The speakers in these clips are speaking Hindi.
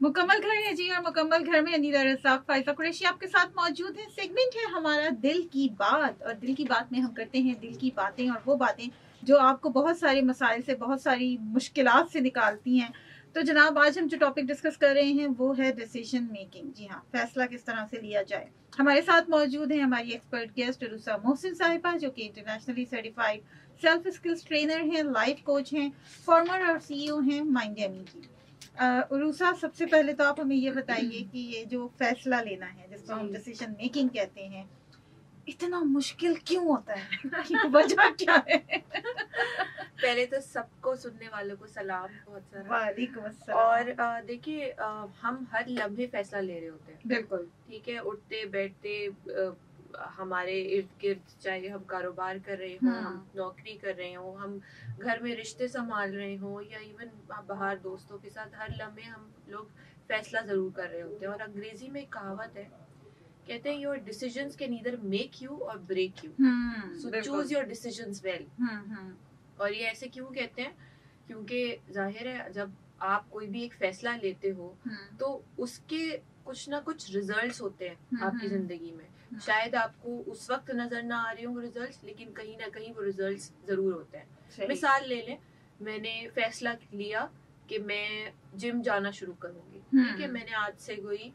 मुकम्मल घर है जी, और मुकम्मल घर में अनीला रज़ाक फाइज़ा कुरैशी आपके साथ मौजूद है। सेगमेंट है हमारा दिल की बात, और दिल की बात में हम करते हैं दिल की बातें, और वो बातें जो आपको बहुत सारे मसाइल से, बहुत सारी मुश्किलात से निकालती हैं। तो जनाब, आज हम जो टॉपिक डिस्कस कर रहे हैं वो है डिसीजन मेकिंग। जी हाँ, फैसला किस तरह से लिया जाए। हमारे साथ मौजूद है हमारी एक्सपर्ट गेस्ट उरूसा मोहसिन साहिबा, जो कि internationally certified self skills trainer हैं, लाइफ कोच हैं, फॉर्मर और सीईओ हैं माइंडमी की। उरूसा, सबसे पहले तो आप हमें ये बताइए कि ये जो फैसला लेना है, जिसको हम डिसीजन मेकिंग कहते हैं, इतना मुश्किल क्यों होता है? वजह क्या है? पहले तो सबको सुनने वालों को सलाम, बहुत सारा वालेकुम अस्सलाम। और देखिए, हम हर लम्हे फैसला ले रहे होते हैं। बिल्कुल ठीक है, उठते बैठते हमारे इर्द गिर्द, चाहे हम कारोबार कर रहे हो, हम नौकरी कर रहे हो, हम घर में रिश्ते संभाल रहे हो, या इवन बाहर दोस्तों के साथ, हर लम्हे हम लोग फैसला जरूर कर रहे होते हैं। और अंग्रेजी में एक कहावत है, कहते हैं your decisions can either make you or break you, so choose your decisions well. और ये ऐसे क्यों कहते हैं? क्योंकि जाहिर है, जब आप कोई भी एक फैसला लेते हो तो उसके कुछ ना कुछ रिजल्ट्स होते हैं आपकी जिंदगी में। शायद आपको उस वक्त नजर ना आ रहे हो वो रिजल्ट्स, लेकिन कहीं ना कहीं वो रिजल्ट्स जरूर होते हैं। मिसाल ले लें, मैंने फैसला लिया कि मैं जिम जाना शुरू करूंगी। ठीक है, मैंने आज से कोई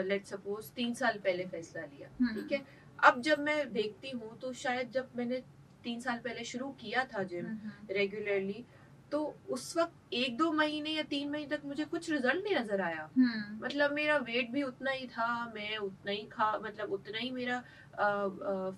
लेट्स सपोज 3 साल पहले फैसला लिया। ठीक है, अब जब मैं देखती हूँ तो शायद जब मैंने 3 साल पहले शुरू किया था जिम रेगुलरली, तो उस वक्त 1-2 महीने या 3 महीने तक मुझे कुछ रिजल्ट नहीं नजर आया। मतलब मेरा वेट भी उतना ही था, मैं उतना ही मतलब उतना ही मेरा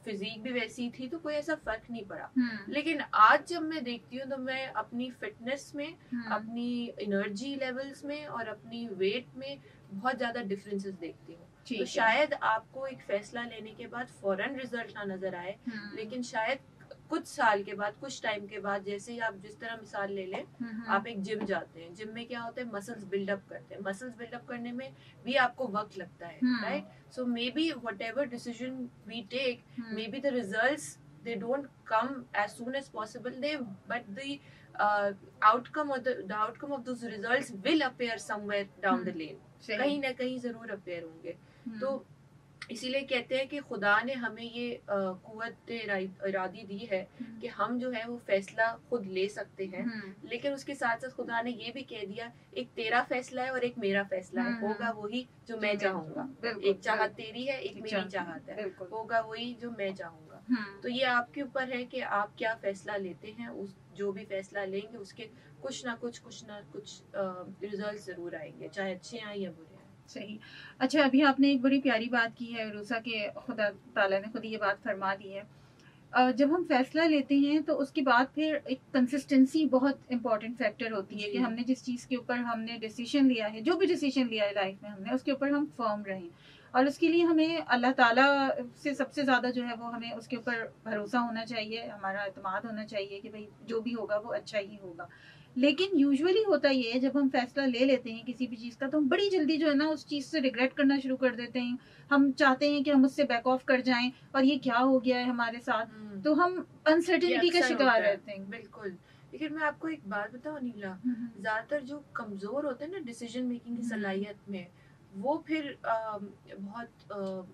फिजिक भी वैसी थी, तो कोई ऐसा फर्क नहीं पड़ा। लेकिन आज जब मैं देखती हूँ तो मैं अपनी फिटनेस में, अपनी एनर्जी लेवल्स में और अपनी वेट में बहुत ज्यादा डिफरेंसेस देखती हूँ। तो शायद आपको एक फैसला लेने के बाद फौरन रिजल्ट ना नजर आए, लेकिन शायद कुछ साल के बाद, कुछ टाइम के बाद, जैसे ही आप जिस तरह मिसाल ले लें, आप एक जिम जाते हैं, जिम में क्या होता है, मसल्स बिल्डअप करते हैं। मसल्स बिल्डअप करने में भी आपको वक्त लगता है, right? So maybe whatever decision we take, maybe the results they don't come as soon as possible, but the outcome of those results will appear somewhere down the lane, कहीं ना कहीं जरूर अपेयर होंगे। तो इसीलिए कहते हैं कि खुदा ने हमें ये कुव्वत इरादी दी है कि हम जो है वो फैसला खुद ले सकते हैं। लेकिन उसके साथ साथ खुदा ने ये भी कह दिया, एक तेरा फैसला है और एक मेरा फैसला है, होगा वही जो मैं चाहूंगा। एक चाहत तेरी है, एक मेरी चाहत है, होगा वही जो मैं चाहूंगा। तो ये आपके ऊपर है कि आप क्या फैसला लेते हैं। उस जो भी फैसला लेंगे उसके कुछ ना कुछ रिजल्ट जरूर आएंगे, चाहे अच्छे आए या बुरे। सही। अच्छा, अभी आपने एक बड़ी प्यारी बात की है रूसा, के खुदा ताला ने खुद ये बात फरमा दी है। जब हम फैसला लेते हैं तो उसके बाद फिर एक कंसिस्टेंसी बहुत इंपॉर्टेंट फैक्टर होती है कि हमने जिस चीज़ के ऊपर हमने डिसीजन लिया है, जो भी डिसीजन लिया है लाइफ में हमने, उसके ऊपर हम फर्म रहें। और उसके लिए हमें अल्लाह ताला से सबसे ज़्यादा जो है वो हमें उसके ऊपर भरोसा होना चाहिए, हमारा एतमाद होना चाहिए कि भाई जो भी होगा वो अच्छा ही होगा। लेकिन यूजुअली होता ये है, जब हम फैसला ले लेते हैं किसी भी चीज़ का, तो हम बड़ी जल्दी जो है ना उस चीज़ से रिग्रेट करना शुरू कर देते हैं। हम चाहते हैं कि हम उससे बैक ऑफ कर जाएं, और ये क्या हो गया है हमारे साथ, तो हम अनसर्टेनिटी का शिकार रहते हैं। बिल्कुल। लेकिन मैं आपको एक बात बताऊं नीला, ज्यादातर जो कमजोर होते हैं ना डिसीजन मेकिंग की सलाहियत में, वो फिर बहुत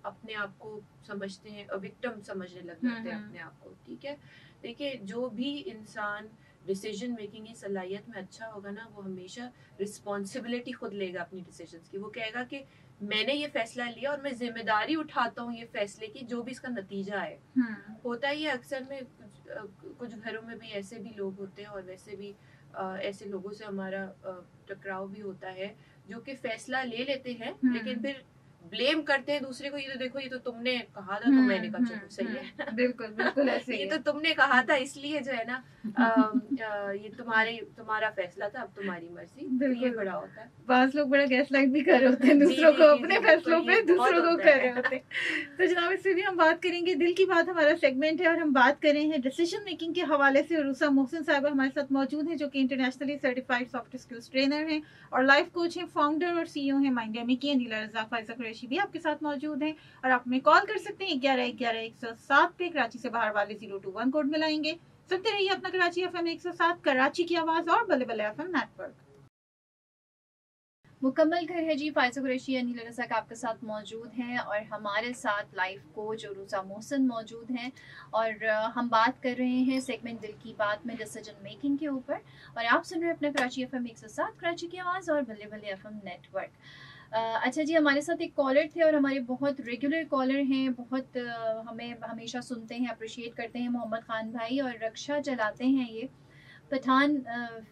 अपने आप को समझते हैं, विक्टिम समझने लग जाते हैं अपने आप को। ठीक है, देखिए, जो भी इंसान डिसीजन मेकिंग की सलाहियत में अच्छा होगा ना, वो हमेशा रिस्पॉन्सिबिलिटी खुद लेगा अपनी डिसीजंस की। वो कहेगा कि मैंने ये फैसला लिया और मैं जिम्मेदारी उठाता हूँ ये फैसले की, जो भी इसका नतीजा है। होता ही है अक्सर में, कुछ घरों में भी ऐसे भी लोग होते हैं, और वैसे भी ऐसे लोगों से हमारा टकराव भी होता है, जो कि फैसला ले लेते हैं लेकिन फिर ब्लेम करते हैं दूसरे को। ये तो देखो, ये तो तुमने कहा था, तो मैंने कहा चलो सही है। बिल्कुल बिल्कुल ऐसे ये तो तुमने कहा था, इसलिए जो है ना ये तुम्हारा फैसला था, अब तुम्हारी मर्जी। तो ये बड़ा होता है। बास लोग बड़ा गैसलाइट भी कर रहे होते हैं दूसरों को, अपने फैसलों पे दूसरों को कर रहे होते हैं। तो जनाब, इससे भी हम बात करेंगे। दिल की बात हमारा सेगमेंट है, और हम बात कर रहे हैं डिसीजन मेकिंग के हवाले से। उरूसा मोहसिन साहिबा हमारे साथ मौजूद हैं, जो कि internationally certified soft skills trainer हैं और लाइफ कोच हैं, फाउंडर और सीईओ हैं माइंडमी की। अनीला रज़ाक फाइज़ा कुरैशी भी आपके साथ मौजूद हैं, और आप हमें कॉल कर सकते हैं 11-11-107 पे। कराची से बाहर वाले 021 कोड मिलाएंगे। सुनते रहिए अपना कराची FM 107, कराची की आवाज और बल्ले बल्ले FM नेटवर्क। मुकम्मल घर है जी। फायज़ा कुरैशी अनिल रज़ाक आपके साथ मौजूद हैं और हमारे साथ लाइफ कोच उरूसा मोहसिन मौजूद हैं और हम बात कर रहे हैं सेगमेंट दिल की बात में डिसीजन मेकिंग के ऊपर। और आप सुन रहे हैं अपना कराची एफएम 107 कराची की आवाज़ और बल्ले बल्ले एफएम नेटवर्क। अच्छा जी, हमारे साथ एक कॉलर थे और हमारे बहुत रेगुलर कॉलर हैं, बहुत हमें हमेशा सुनते हैं, अप्रिशिएट करते हैं, मोहम्मद खान भाई, और रक्षा चलाते हैं। ये पठान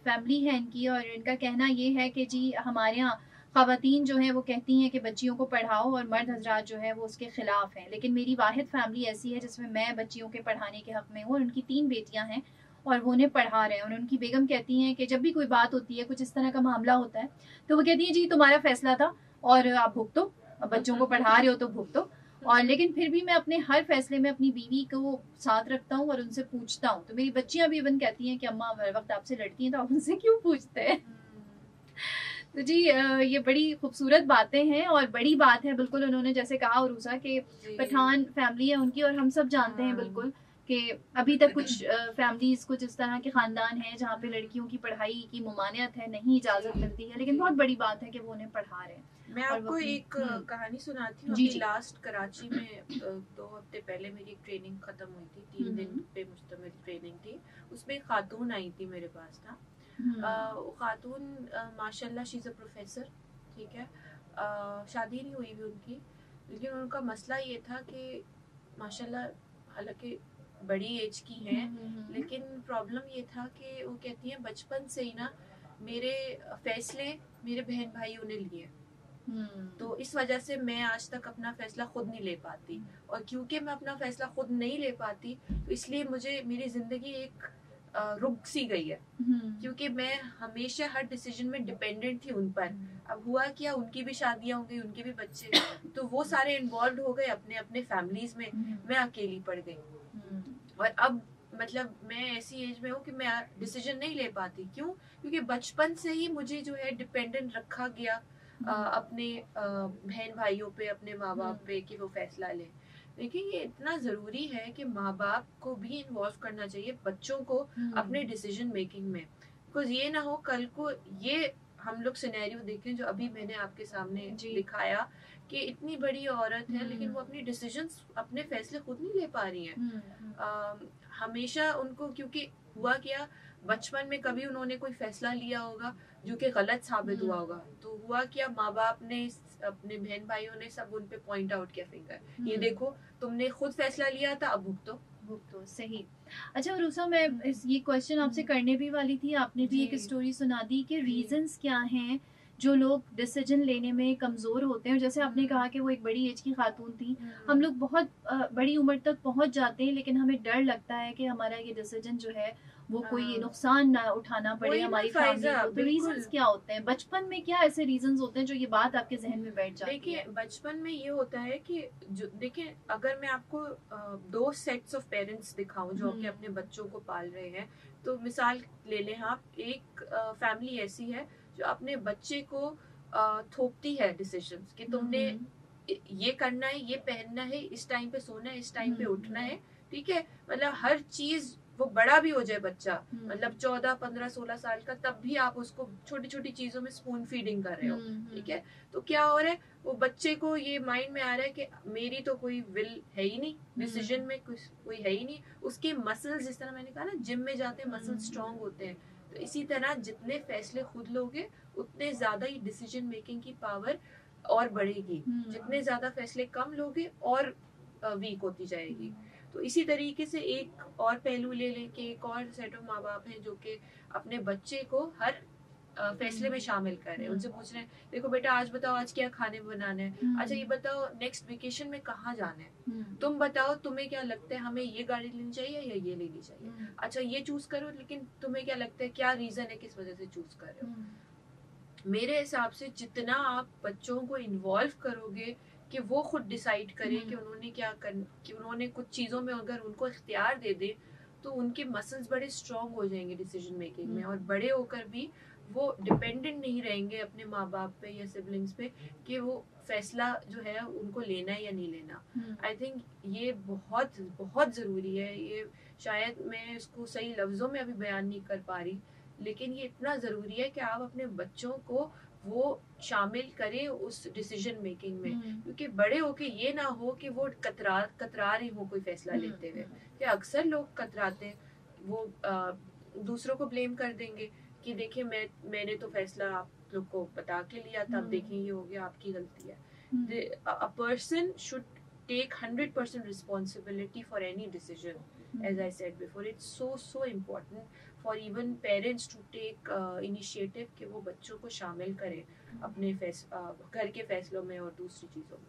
फैमिली है इनकी और इनका कहना ये है कि जी हमारे यहाँ ख़वातीन जो हैं वो कहती हैं कि बच्चियों को पढ़ाओ और मर्द हजरात जो है वो उसके ख़िलाफ़ हैं। लेकिन मेरी वाहिद फैमिली ऐसी है जिसमें मैं बच्चियों के पढ़ाने के हक़ में हूँ और उनकी 3 बेटियाँ हैं और वो उन्हें पढ़ा रहे हैं। और उनकी बेगम कहती हैं कि जब भी कोई बात होती है, कुछ इस तरह का मामला होता है, तो वो कहती है जी तुम्हारा फ़ैसला था और आप भुगतो, बच्चों को पढ़ा रहे हो तो भुगतो। और लेकिन फिर भी मैं अपने हर फैसले में अपनी बीवी को साथ रखता हूँ और उनसे पूछता हूँ। तो मेरी बच्चियां भी इवन कहती हैं कि अम्मा हर वक्त आपसे लड़ती हैं तो आप उनसे क्यों पूछते हैं। तो जी ये बड़ी खूबसूरत बातें हैं और बड़ी बात है, बिल्कुल उन्होंने जैसे कहा उरूसा के पठान फैमिली है उनकी, और हम सब जानते हैं बिल्कुल कि अभी तक कुछ फैमिलीज, कुछ इस तरह के खानदान हैं जहाँ पे लड़कियों की पढ़ाई की मुमानियत है, नहीं इजाजत मिलती है। लेकिन बहुत बड़ी बात है कि वो उन्हें पढ़ा रहे हैं। मैं आपको एक कहानी सुनाती हूँ। लास्ट कराची में 2 हफ्ते पहले मेरी ट्रेनिंग खत्म हुई थी, 3 दिन पे मुश्तमिल ट्रेनिंग थी। उसमें एक खातून आई थी मेरे पास ना। वो खातून माशाल्लाह शी इज़ अ प्रोफेसर, ठीक है। शादी नहीं हुई भी उनकी, लेकिन उनका मसला ये था कि माशाल्लाह हालांकि बड़ी एज की हैं, लेकिन प्रॉब्लम ये था कि वो कहती हैं बचपन से ही ना मेरे फैसले मेरे बहन भाइयों ने लिए, तो इस वजह से मैं आज तक अपना फैसला खुद नहीं ले पाती। और क्योंकि मैं अपना फैसला खुद नहीं ले पाती तो इसलिए मुझे मेरी जिंदगी एक रुक सी गई है, क्योंकि मैं हमेशा हर डिसीजन में डिपेंडेंट थी उन पर। अब हुआ क्या, उनकी भी शादियां हो गई, उनके भी बच्चे, तो वो सारे इन्वॉल्व हो गए अपने अपने फैमिलीज में, मैं अकेली पड़ गई। और अब मतलब मैं ऐसी एज में हूँ कि मैं डिसीजन नहीं ले पाती। क्यों? क्योंकि बचपन से ही मुझे जो है डिपेंडेंट रखा गया अपने बहन भाइयों पे, अपने माँ बाप पे कि वो फैसला ले। देखिए ये इतना जरूरी है कि माँ बाप को भी इन्वॉल्व करना चाहिए बच्चों को अपने डिसीजन मेकिंग में। बिकॉज ये ना हो कल को ये हम लोग सिनेरियो देखें जो अभी मैंने आपके सामने दिखाया कि इतनी बड़ी औरत है लेकिन वो अपनी डिसीजंस, अपने फैसले खुद नहीं ले पा रही हैं। हमेशा उनको, क्योंकि हुआ क्या, बचपन में कभी उन्होंने कोई फैसला लिया होगा जो कि गलत साबित हुआ होगा, तो हुआ क्या, माँ बाप ने, अपने बहन भाइयों ने सब उन पे पॉइंट आउट किया फिंगर, ये देखो तुमने खुद फैसला लिया था, अब भुगतो। सही। अच्छा उरूसा, मैं ये क्वेश्चन आपसे करने भी वाली थी, आपने भी एक स्टोरी सुना दी कि रीजंस क्या हैं जो लोग डिसीजन लेने में कमज़ोर होते हैं। और जैसे आपने कहा कि वो एक बड़ी एज की खातून थी, हम लोग बहुत बड़ी उम्र तक पहुंच जाते हैं लेकिन हमें डर लगता है कि हमारा ये डिसीजन जो है वो कोई नुकसान ना उठाना पड़े हमारी फैमिली को। तो रीजंस क्या होते हैं बचपन में, क्या ऐसे रीजंस होते हैं जो ये बात आपके जहन में बैठ जाती है? देखिए बचपन में ये होता है कि जो, देखिए अगर मैं आपको 2 सेट्स ऑफ पेरेंट्स दिखाऊं जो कि अपने बच्चों को पाल रहे हैं, तो मिसाल ले लें आप, एक फैमिली ऐसी है जो अपने बच्चे को थोपती है डिसीजंस कि तुमने ये करना है, ये पहनना है, इस टाइम पे सोना है, इस टाइम पे उठना है, ठीक है। मतलब हर चीज, वो बड़ा भी हो जाए बच्चा, मतलब 14, 15, 16 साल का, तब भी आप उसको छोटी छोटी चीजों में स्पून फीडिंग कर रहे हो, ठीक है। तो क्या हो रहा है, वो बच्चे को ये माइंड में आ रहा है कि मेरी तो कोई विल है ही नहीं, डिसीजन में कुछ कोई है ही नहीं। उसके मसल्स, जिस तरह मैंने कहा ना, जिम में जाते हैं मसल्स स्ट्रांग होते हैं, तो इसी तरह जितने फैसले खुद लोगे उतने ज्यादा ही डिसीजन मेकिंग की पावर और बढ़ेगी, जितने ज्यादा फैसले कम लोगे और वीक होती जाएगी। तो इसी तरीके से एक और पहलू ले लें कि एक और सेट ऑफ माँ बाप हैं जो कि अपने बच्चे को हर फैसले में शामिल कर रहे हैं। उनसे पूछ रहे हैं, देखो बेटा आज बताओ आज क्या खाने बनाना है, अच्छा ये बताओ नेक्स्ट वेकेशन में कहाँ जाना है, तुम बताओ तुम्हें क्या लगता है हमें ये गाड़ी लेनी चाहिए या ये लेनी चाहिए, अच्छा ये चूज करो, लेकिन तुम्हें क्या लगता है, क्या रीजन है, किस वजह से चूज कर रहे हो। मेरे हिसाब से जितना आप बच्चों को इन्वॉल्व करोगे कि वो खुद डिसाइड करें कि उन्होंने क्या करना, कि उन्होंने कुछ चीजों में अगर उनको इख्तियार दे दे तो उनके मसल्स बड़े स्ट्रांग हो जाएंगे डिसीजन मेकिंग में, और बड़े होकर भी वो डिपेंडेंट नहीं रहेंगे अपने माँ बाप पे या सिबलिंग्स पे कि वो फैसला जो है उनको लेना है या नहीं लेना। आई थिंक ये बहुत बहुत ज़रूरी है। ये शायद मैं इसको सही लफ्ज़ों में अभी बयान नहीं कर पा रही, लेकिन ये इतना ज़रूरी है कि आप अपने बच्चों को वो शामिल करें उस डिसीजन मेकिंग में, क्योंकि बड़े होके ये ना हो कि वो कतरा रहे हो कोई फैसला लेते हुए। कि अक्सर लोग कतराते हैं, वो दूसरों को ब्लेम कर देंगे कि देखिए मैंने तो फैसला आप लोग को बता के लिया था, अब देखें ये हो गया, आपकी गलती है। A person should take 100% responsibility for any decision. As I said before, it's so important for even parents to take initiative कि वो बच्चों को शामिल करें अपने घर के फैसलों में और दूसरी चीज़ों में।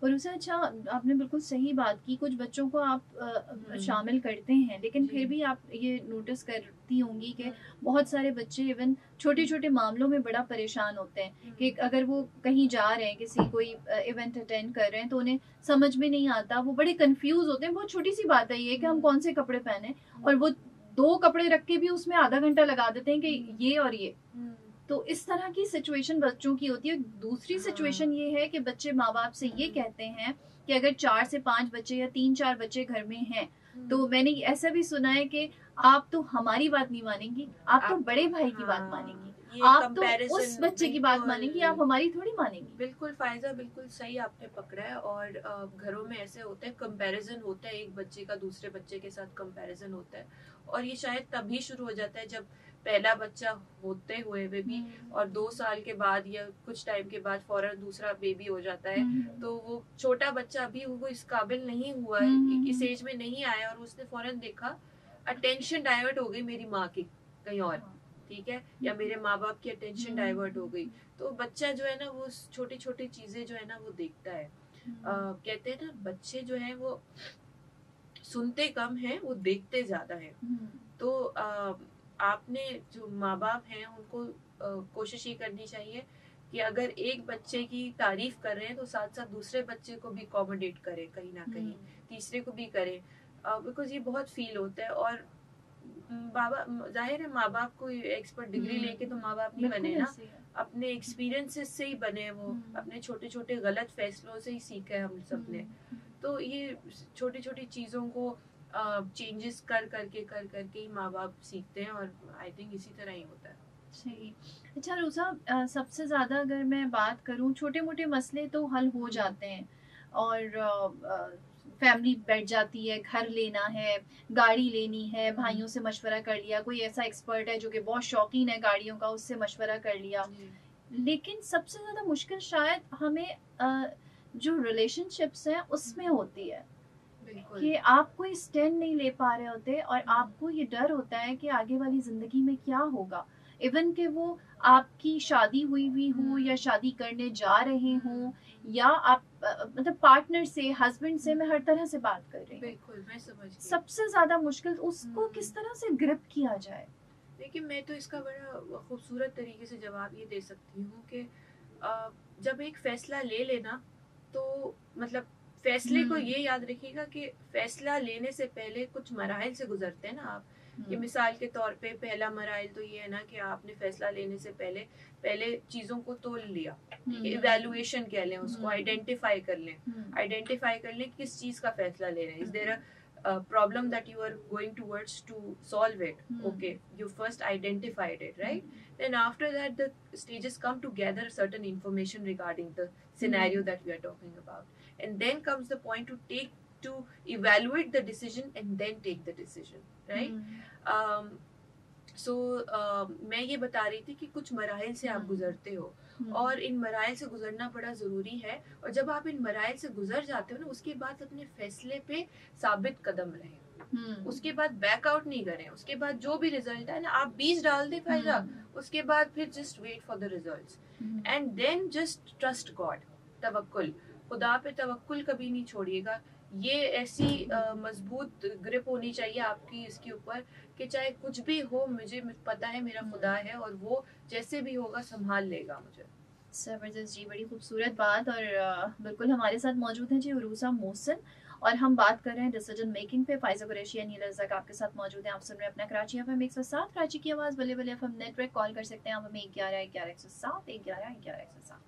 और उसे अच्छा, आपने बिल्कुल सही बात की, कुछ बच्चों को आप शामिल करते हैं, लेकिन फिर भी आप ये नोटिस करती होंगी कि बहुत सारे बच्चे इवन छोटे छोटे मामलों में बड़ा परेशान होते हैं कि अगर वो कहीं जा रहे हैं, किसी कोई इवेंट अटेंड कर रहे हैं, तो उन्हें समझ में नहीं आता, वो बड़े कंफ्यूज होते हैं। बहुत छोटी सी बात है ये कि हम कौन से कपड़े पहने, और वो 2 कपड़े रख के भी उसमें आधा घंटा लगा देते हैं कि ये और ये। तो इस तरह की सिचुएशन बच्चों की होती है। दूसरी सिचुएशन ये है कि बच्चे माँ बाप से ये कहते हैं कि अगर 4 से 5 बच्चे या 3-4 बच्चे घर में हैं, तो मैंने ऐसा भी सुना है कि आप तो हमारी बात नहीं मानेंगी, आप तो बड़े भाई की बात मानेंगी, आप तो उस बच्चे की बात मानेंगी, आप हमारी थोड़ी मानेंगी। बिल्कुल फायजा, बिल्कुल सही आपने पकड़ा है। और घरों में ऐसे होते हैं, कंपैरिजन होता है, एक बच्चे का दूसरे बच्चे के साथ कंपैरिजन होता है। और ये शायद तभी शुरू हो जाता है जब पहला बच्चा होते हुए भी और 2 साल के बाद या कुछ टाइम के बाद फौरन दूसरा बेबी हो जाता है। तो वो छोटा बच्चा अभी वो इस काबिल नहीं हुआ है, इस एज में नहीं आया, और उसने फौरन देखा, अटेंशन डाइवर्ट हो गई मेरी माँ की कहीं और, ठीक है, या मेरे माँ बाप की अटेंशन डाइवर्ट हो गई। तो बच्चा जो है ना, वो छोटी छोटी चीजें जो है ना वो देखता है। कहते हैं ना, बच्चे जो है वो सुनते कम है, वो देखते ज्यादा है। तो आपने जो माँ बाप हैं उनको कोशिश ये करनी चाहिए कि अगर एक बच्चे की तारीफ कर रहे हैं तो साथ साथ दूसरे बच्चे को भी अकोमोडेट करें, कहीं ना कहीं तीसरे को भी करें, बिकॉज ये बहुत फील होता है। और बाबा, जाहिर है माँ बाप को एक्सपर्ट डिग्री लेके तो माँ बाप नहीं बने ना, अपने एक्सपीरियंसेस से ही बने, वो अपने छोटे छोटे गलत फैसलों से ही सीखे हम सब ने। तो ये छोटी छोटी चीजों को चेंजेस कर करके ही माँ बाप सीखते हैं, और आई थिंक इसी तरह ही होता है। सही। अच्छा रूसा, सबसे ज्यादा अगर मैं बात करूं, छोटे मोटे मसले तो हल हो जाते हैं, और फैमिली बैठ जाती है, घर लेना है, गाड़ी लेनी है, भाइयों से मशवरा कर लिया, कोई ऐसा एक्सपर्ट है जो कि बहुत शौकीन है गाड़ियों का, उससे मशवरा कर लिया। लेकिन सबसे ज्यादा मुश्किल शायद हमें जो रिलेशनशिप्स हैं उसमें होती है कि आप कोई स्टैंड नहीं ले पा रहे होते, और आपको ये डर होता है कि आगे वाली जिंदगी में क्या होगा। इवन कि वो आपकी शादी हुई हो या शादी करने जा रहे हो, या आप मतलब पार्टनर से, हस्बैंड से, मैं हर तरह से बात कर रही हूँ। बिल्कुल, मैं समझ गई। सबसे ज्यादा मुश्किल उसको किस तरह से ग्रिप किया जाए। देखिए, मैं तो इसका बड़ा खूबसूरत तरीके से जवाब ये दे सकती हूँ कि जब एक फैसला ले लेना, तो मतलब फैसले को ये याद रखिएगा कि फैसला लेने से पहले कुछ मराहिल से गुजरते हैं ना आप। कि मिसाल के तौर पे पहला मराहिल तो ये है ना कि आपने फैसला लेने से पहले चीजों को तोल लिया, इवैल्यूएशन कह लें उसको, आइडेंटिफाई कर लें किस चीज का फैसला ले रहे हैं। Is there a problem that you are going towards to solve it? Okay, you first identified it, right? Then after that the stages come to gather certain information regarding the scenario that we are talking about, and then comes the point to evaluate the decision and then take the decision, right? So मैं ये बता रही थी कि कुछ मराहिल से आप गुजरते हो, और इन मराहिल से गुजरना बड़ा जरूरी है। और जब आप इन मराहिल से गुजर जाते हो ना, उसके बाद अपने फैसले पे साबित कदम रहें, उसके बाद बैकआउट नहीं करें। उसके बाद जो भी रिजल्ट है ना, आप बीज डाल दे फायदा, उसके बाद फिर just wait for the results, and then just trust God, तवक्कुल, खुदा पे तवक्कुल कभी नहीं छोड़िएगा। ये ऐसी मजबूत ग्रिप होनी चाहिए आपकी इसके ऊपर कि चाहे कुछ भी हो, मुझे पता है मेरा खुदा है, और वो जैसे भी होगा संभाल लेगा मुझे। जबरदस्त जी, बड़ी खूबसूरत बात। और बिल्कुल हमारे साथ मौजूद हैं जी उरूसा मोहसिन, और हम बात कर रहे हैं डिसीजन मेकिंग पे। फाइजा कुरैशी, नीला रज़ाक आपके साथ मौजूद हैं। आप सुन रहे हैं अपना कराची FM 107, कराची की आवाज़, बल्ले बल्ले FM नेटवर्क। कॉल कर सकते हैं आप हमें 11 11 107 11 11 107।